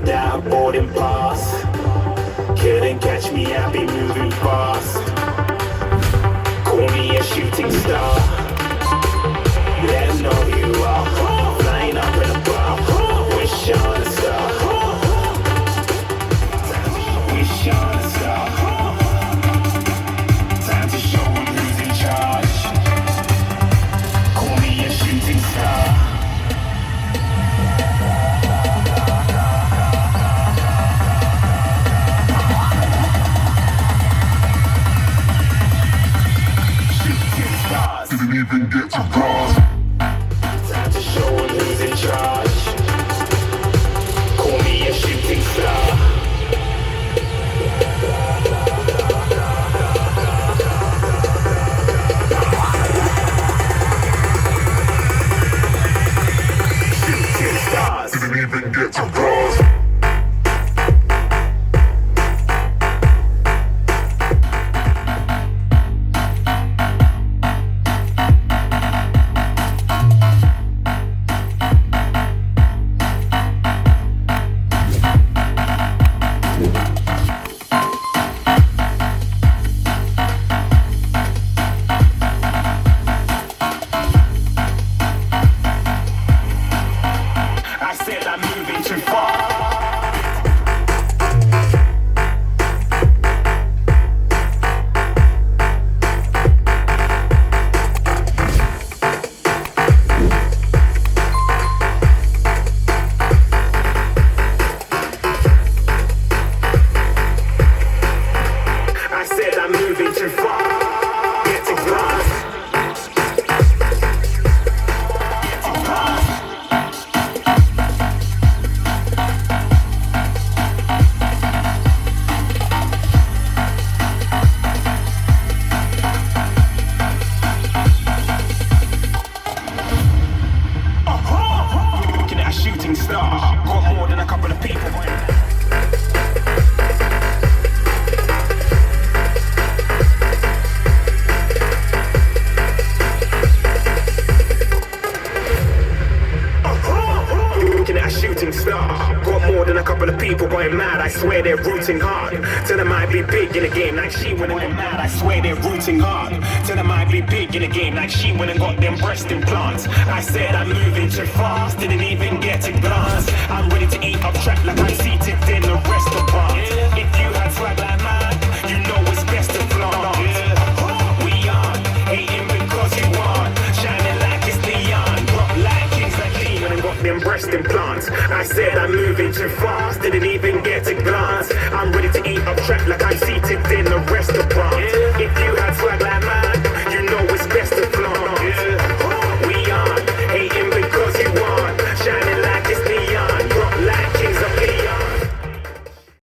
without boarding pass. Couldn't catch me, I'll be moving fast. Call me a shooting star. Let them know who you are. Flying up in a bar. Wish on a star. Wish on a star. Time to show them who's in charge. Call me a shooting star. Didn't even get to cross. Time to show him who's in charge. Call me a shooting star. Shooting stars. Didn't even get to cross. Trap like I'm seated in a restaurant. If you had swag